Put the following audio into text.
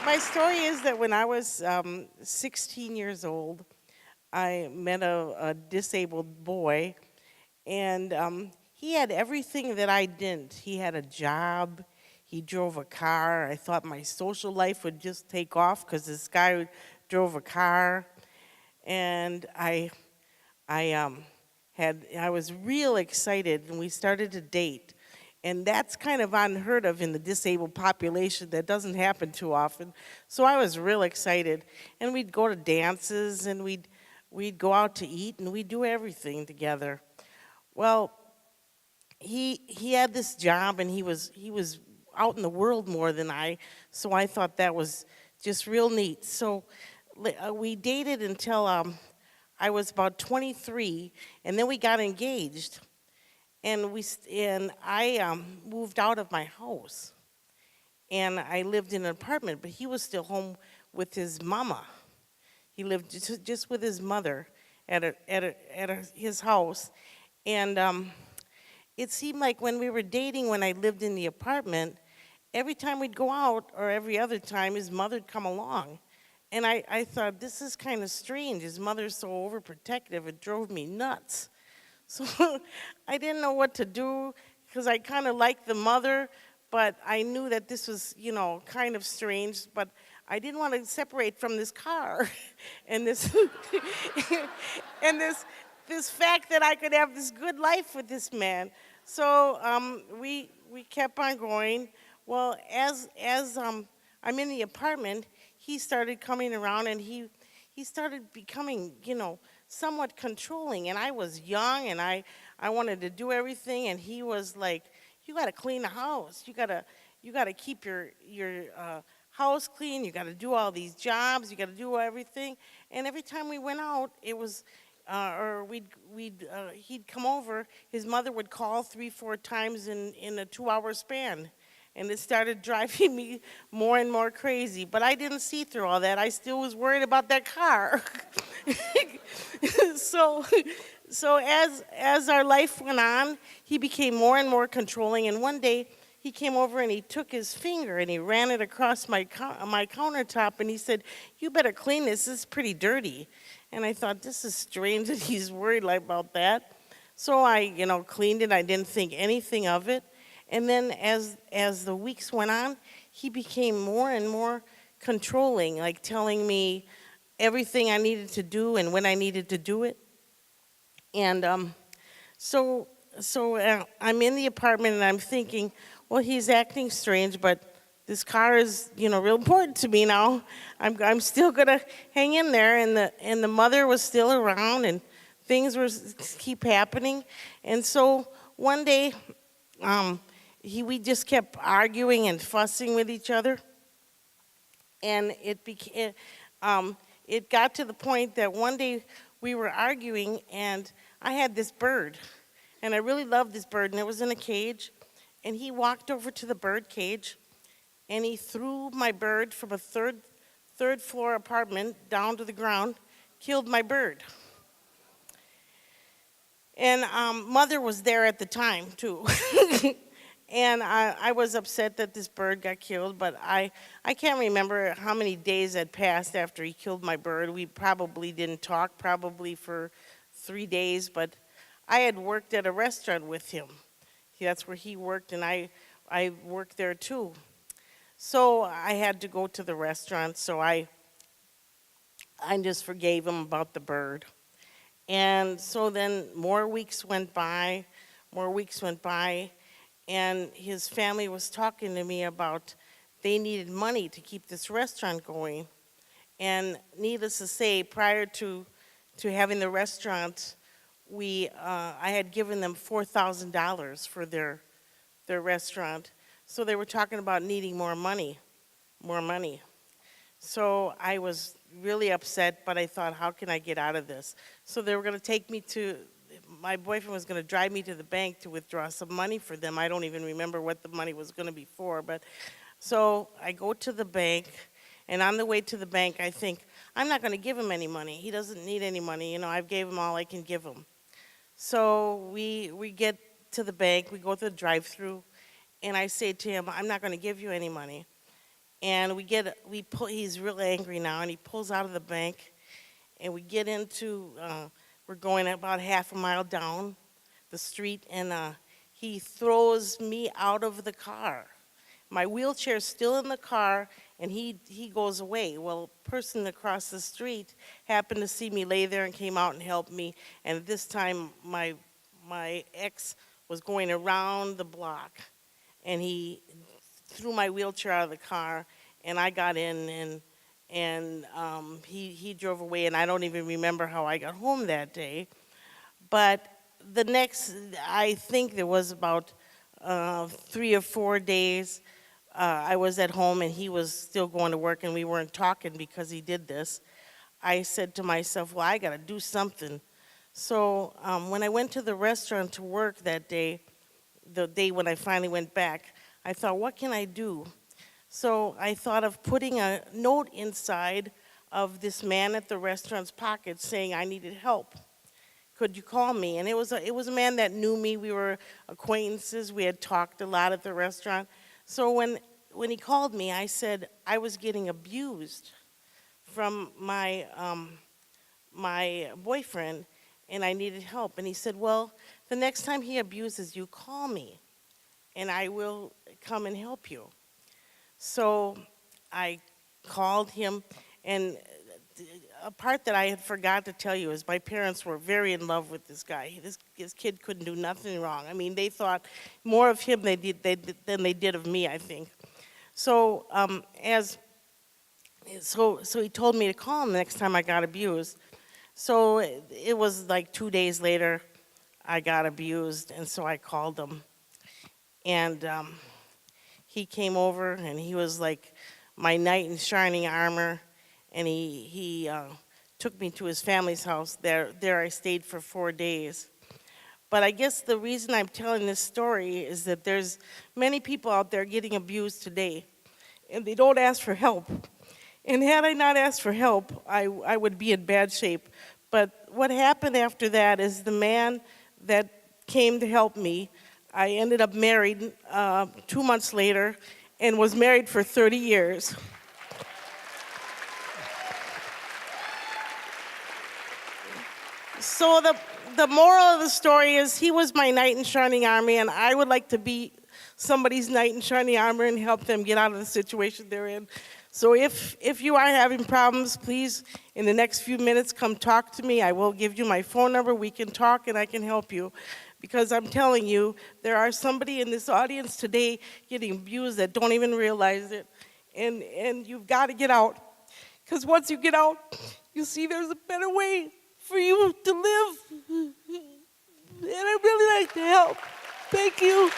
My story is that when I was 16 years old, I met a disabled boy, and he had everything that I didn't. He had a job, he drove a car. I thought my social life would just take off because this guy drove a car, and I was real excited, and we started to date. And that's kind of unheard of in the disabled population. That doesn't happen too often. So I was real excited. And we'd go to dances, and we'd go out to eat, and we'd do everything together. Well, he had this job, and he was out in the world more than I, so I thought that was just real neat. So we dated until I was about 23, and then we got engaged, and I moved out of my house, and I lived in an apartment, but he was still home with his mama. He lived just with his mother his house, and it seemed like when we were dating, when I lived in the apartment, every time we'd go out, or every other time, his mother'd come along. And I thought, this is kind of strange. His mother's so overprotective, it drove me nuts. So I didn't know what to do because I kind of liked the mother, but I knew that this was, kind of strange. But I didn't want to separate from this car and this and this fact that I could have this good life with this man. So we kept on going. Well, as I'm in the apartment, he started coming around, and he started becoming, somewhat controlling. And I was young, and I wanted to do everything, and he was like, "You got to clean the house. You got to keep your house clean. You got to do all these jobs. You got to do everything." And every time we went out, it was, or he'd come over. His mother would call 3, 4 times in a 2-hour span. And it started driving me more and more crazy. But I didn't see through all that. I still was worried about that car. so so as our life went on, he became more and more controlling. And one day he came over, and he took his finger and he ran it across my countertop, and he said, "You better clean this. This is pretty dirty." And I thought, this is strange that he's worried about that. So I, cleaned it. I didn't think anything of it. And then as the weeks went on, he became more and more controlling, like telling me everything I needed to do and when I needed to do it. And so I'm in the apartment, and I'm thinking, well, he's acting strange, but this car is, real important to me now. I'm still gonna hang in there, and the mother was still around, and things were keep happening. And so one day, we just kept arguing and fussing with each other, and it got to the point that one day we were arguing, and I had this bird, and I really loved this bird, and it was in a cage, and he walked over to the bird cage, and he threw my bird from a third floor apartment down to the ground, killed my bird. And mother was there at the time too. And I was upset that this bird got killed, but I can't remember how many days had passed after he killed my bird. We probably didn't talk, probably for 3 days, but I had worked at a restaurant with him. That's where he worked, and I worked there too. So I had to go to the restaurant, so I just forgave him about the bird. And so then more weeks went by, and his family was talking to me about they needed money to keep this restaurant going. And needless to say, prior to having the restaurant, I had given them $4,000 for their restaurant. So they were talking about needing more money. So I was really upset, but I thought, how can I get out of this? So they were going to take me my boyfriend was going to drive me to the bank to withdraw some money for them. I don't even remember what the money was going to be for, but so I go to the bank, and on the way to the bank, I think, I'm not going to give him any money. He doesn't need any money. I've gave him all I can give him. So we get to the bank. We go to the drive-through, and I say to him, "I'm not going to give you any money." And he's really angry now, and he pulls out of the bank, and we get into, we're going about half a mile down the street, and he throws me out of the car. My wheelchair's still in the car, and he goes away. Well, a person across the street happened to see me lay there and came out and helped me. And this time, my ex was going around the block, and he threw my wheelchair out of the car, and I got in, and he drove away, and I don't even remember how I got home that day. But the next, I think there was about 3 or 4 days, I was at home and he was still going to work and we weren't talking because he did this. I said to myself, well, I got to do something. So when I went to the restaurant to work that day, the day when I finally went back, I thought, what can I do? So I thought of putting a note inside of this man at the restaurant's pocket saying I needed help. Could you call me? And it was a man that knew me. We were acquaintances. We had talked a lot at the restaurant. So when he called me, I said I was getting abused from my boyfriend, and I needed help. And he said, well, the next time he abuses you, call me, and I will come and help you. So I called him, and a part that I had forgot to tell you is my parents were very in love with this guy. His kid couldn't do nothing wrong. I mean, they thought more of him than they did of me, I think. So so he told me to call him the next time I got abused. So it was like 2 days later, I got abused, and so I called him. And he came over, and he was like my knight in shining armor. And he took me to his family's house. There I stayed for 4 days. But I guess the reason I'm telling this story is that there's many people out there getting abused today, and they don't ask for help. And had I not asked for help, I would be in bad shape. But what happened after that is the man that came to help me, I ended up married 2 months later and was married for 30 years. So the moral of the story is he was my knight in shining armor, and I would like to be somebody's knight in shining armor and help them get out of the situation they're in. So if you are having problems, please, in the next few minutes, come talk to me. I will give you my phone number. We can talk, and I can help you. Because I'm telling you, there are somebody in this audience today getting abused that don't even realize it. And you've got to get out. Because once you get out, you see there's a better way for you to live. And I'd really like to help. Thank you.